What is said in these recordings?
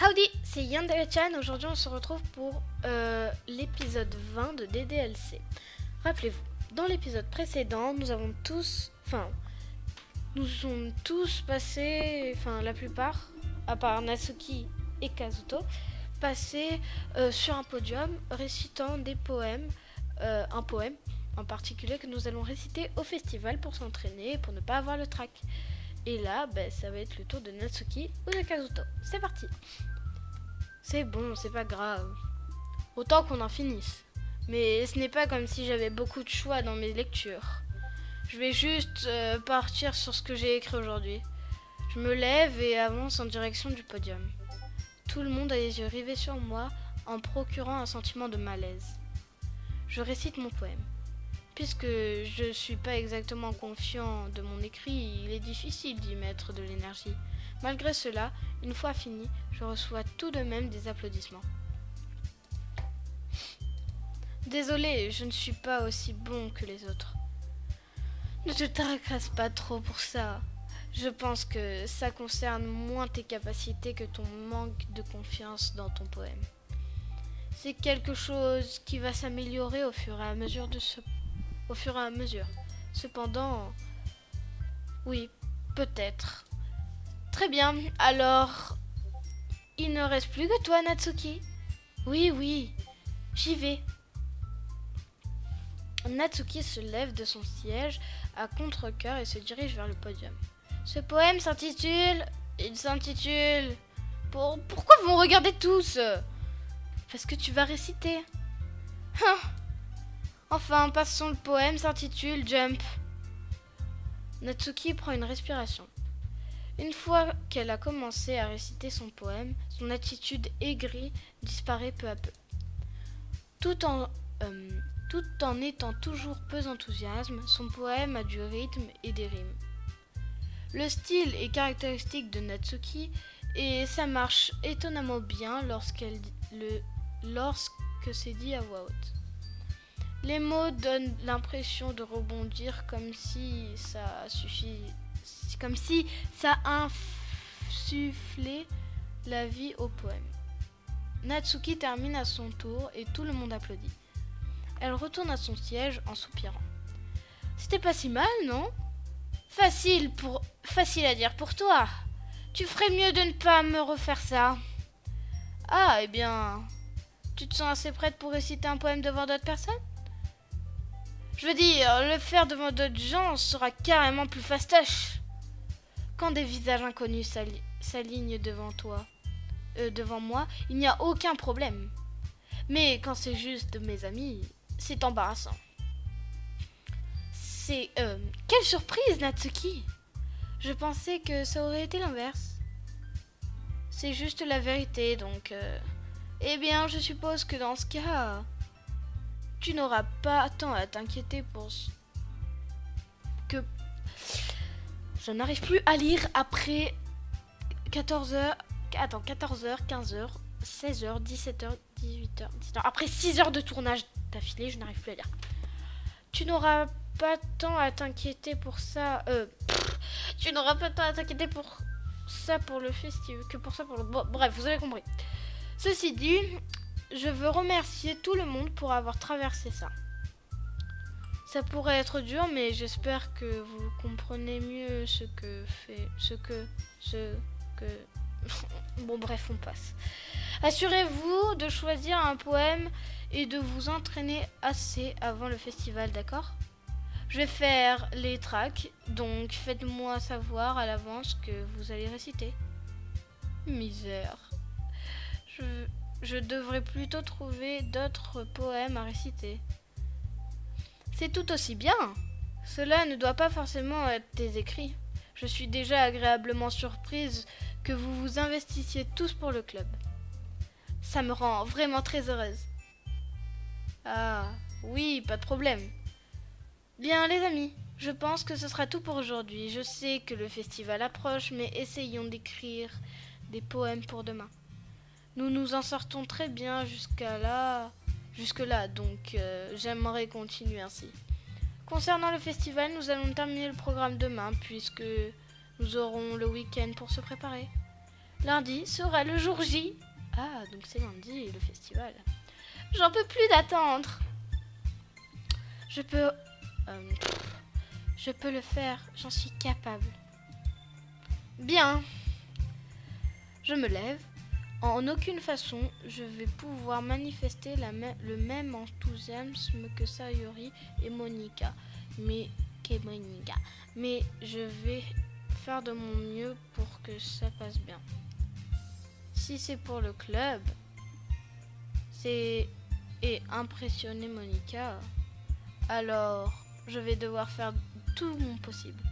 Howdy, c'est Yandere-chan. Aujourd'hui, on se retrouve pour l'épisode 20 de DDLC. Rappelez-vous, dans l'épisode précédent, nous sommes tous passés, la plupart, à part Natsuki et Kazuto, passés sur un podium récitant des poèmes, un poème en particulier que nous allons réciter au festival pour s'entraîner et pour ne pas avoir le trac. Et là, ça va être le tour de Natsuki ou de Kazuto. C'est parti. C'est bon, c'est pas grave. Autant qu'on en finisse. Mais ce n'est pas comme si j'avais beaucoup de choix dans mes lectures. Je vais juste partir sur ce que j'ai écrit aujourd'hui. Je me lève et avance en direction du podium. Tout le monde a les yeux rivés sur moi en procurant un sentiment de malaise. Je récite mon poème. Puisque je ne suis pas exactement confiant de mon écrit, il est difficile d'y mettre de l'énergie. Malgré cela, une fois fini, je reçois tout de même des applaudissements. Désolé, je ne suis pas aussi bon que les autres. Ne te tracasse pas trop pour ça. Je pense que ça concerne moins tes capacités que ton manque de confiance dans ton poème. C'est quelque chose qui va s'améliorer au fur et à mesure Cependant, oui, peut-être. Très bien, alors, il ne reste plus que toi, Natsuki. Oui, j'y vais. Natsuki se lève de son siège à contre-cœur et se dirige vers le podium. Ce poème s'intitule... Pourquoi vous me regardez tous? Parce que tu vas réciter. Enfin, passons, le poème s'intitule Jump. Natsuki prend une respiration. Une fois qu'elle a commencé à réciter son poème, son attitude aigrie disparaît peu à peu. Tout en étant toujours peu enthousiasme, son poème a du rythme et des rimes. Le style est caractéristique de Natsuki et ça marche étonnamment bien lorsque c'est dit à voix haute. Les mots donnent l'impression de rebondir comme si ça insufflait la vie au poème. Natsuki termine à son tour et tout le monde applaudit. Elle retourne à son siège en soupirant. C'était pas si mal, non? Facile à dire pour toi. Tu ferais mieux de ne pas me refaire ça. Ah, eh bien, tu te sens assez prête pour réciter un poème devant d'autres personnes? Je veux dire, le faire devant d'autres gens sera carrément plus fastoche. Quand des visages inconnus s'alignent devant moi, il n'y a aucun problème. Mais quand c'est juste mes amis, c'est embarrassant. Quelle surprise, Natsuki! Je pensais que ça aurait été l'inverse. C'est juste la vérité, donc... Eh bien, je suppose que dans ce cas... Tu n'auras pas tant à t'inquiéter pour que... Je n'arrive plus à lire après 14h... Attends, 14h, 15h, 16h, 17h, 18h, 19h. Après 6 heures de tournage d'affilée, je n'arrive plus à lire. Tu n'auras pas tant à t'inquiéter pour ça... Tu n'auras pas tant à t'inquiéter pour ça pour le festival que pour ça pour le... Bon, bref, vous avez compris. Ceci dit... Je veux remercier tout le monde pour avoir traversé ça. Ça pourrait être dur, mais j'espère que vous comprenez mieux Bon, bref, on passe. Assurez-vous de choisir un poème et de vous entraîner assez avant le festival, d'accord? Je vais faire les tracks, donc faites-moi savoir à l'avance que vous allez réciter. Misère. Je devrais plutôt trouver d'autres poèmes à réciter. C'est tout aussi bien. Cela ne doit pas forcément être tes écrits. Je suis déjà agréablement surprise que vous vous investissiez tous pour le club. Ça me rend vraiment très heureuse. Ah, oui, pas de problème. Bien, les amis, je pense que ce sera tout pour aujourd'hui. Je sais que le festival approche, mais essayons d'écrire des poèmes pour demain. Nous nous en sortons très bien jusque-là, donc j'aimerais continuer ainsi. Concernant le festival, nous allons terminer le programme demain, puisque nous aurons le week-end pour se préparer. Lundi sera le jour J. Ah, donc c'est lundi, le festival. J'en peux plus d'attendre. Je peux le faire, j'en suis capable. Bien. Je me lève. En aucune façon, je vais pouvoir manifester le même enthousiasme que Sayori et Monica. Mais je vais faire de mon mieux pour que ça passe bien. Si c'est pour le club, et impressionner Monica, alors je vais devoir faire tout mon possible.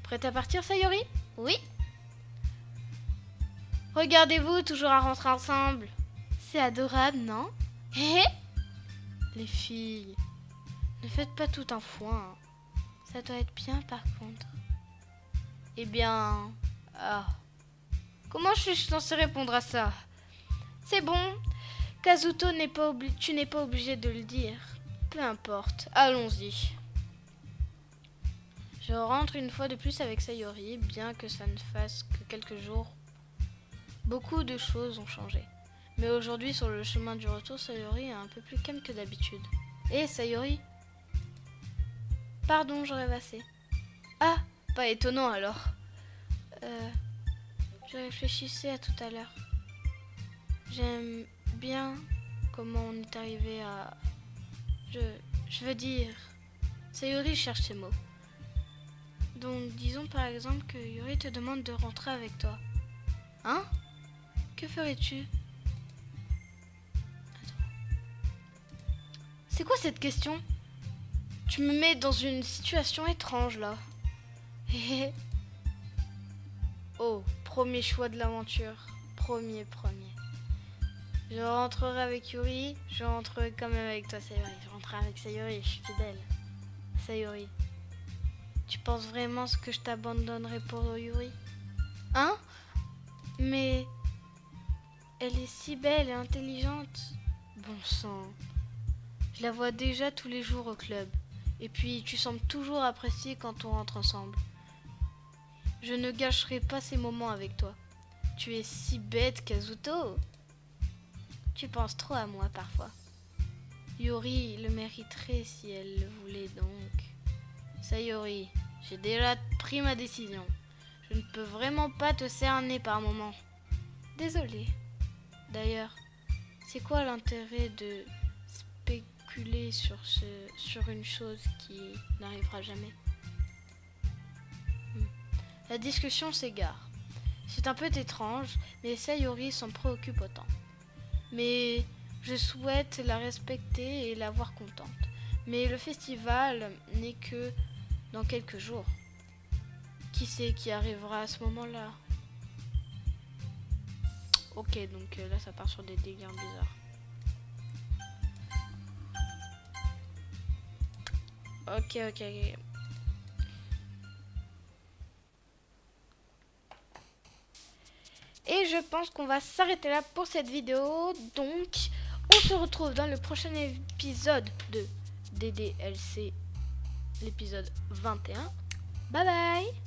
Prête à partir, Sayori? Oui. Regardez-vous, toujours à rentrer ensemble. C'est adorable, non? Hé. Les filles, ne faites pas tout un foin. Ça doit être bien par contre. Eh bien... Ah. Comment je suis censée répondre à ça? C'est bon. Kazuto, tu n'es pas obligé de le dire. Peu importe, allons-y. Je rentre une fois de plus avec Sayori, bien que ça ne fasse que quelques jours. Beaucoup de choses ont changé. Mais aujourd'hui, sur le chemin du retour, Sayori est un peu plus calme que d'habitude. Hé, Sayori? Pardon, je rêvassais. Ah, pas étonnant alors. Je réfléchissais à tout à l'heure. J'aime bien comment on est arrivé à... Je veux dire... Sayori cherche ses mots. Donc, disons par exemple que Yuri te demande de rentrer avec toi. Hein? Que ferais-tu? C'est quoi cette question? Tu me mets dans une situation étrange là. Oh, premier choix de l'aventure. Premier. Je rentrerai avec Yuri, je rentrerai quand même avec toi, Sayori. Je rentrerai avec Sayori, je suis fidèle. Sayori, tu penses vraiment ce que je t'abandonnerai pour Yuri? Hein? Mais elle est si belle et intelligente. Bon sang. Je la vois déjà tous les jours au club. Et puis, tu sembles toujours apprécier quand on rentre ensemble. Je ne gâcherai pas ces moments avec toi. Tu es si bête, Kazuto. Tu penses trop à moi parfois. Yuri le mériterait si elle le voulait donc. Sayori, j'ai déjà pris ma décision. Je ne peux vraiment pas te cerner par moment. Désolée. D'ailleurs, c'est quoi l'intérêt de spéculer sur une chose qui n'arrivera jamais? La discussion s'égare. C'est un peu étrange, mais Sayori s'en préoccupe autant. Mais je souhaite la respecter et la voir contente. Mais le festival n'est que dans quelques jours. Qui sait qui arrivera à ce moment-là? Ok, donc là ça part sur des délires bizarres. Ok. Et je pense qu'on va s'arrêter là pour cette vidéo. Donc, on se retrouve dans le prochain épisode de DDLC, l'épisode 21. Bye bye!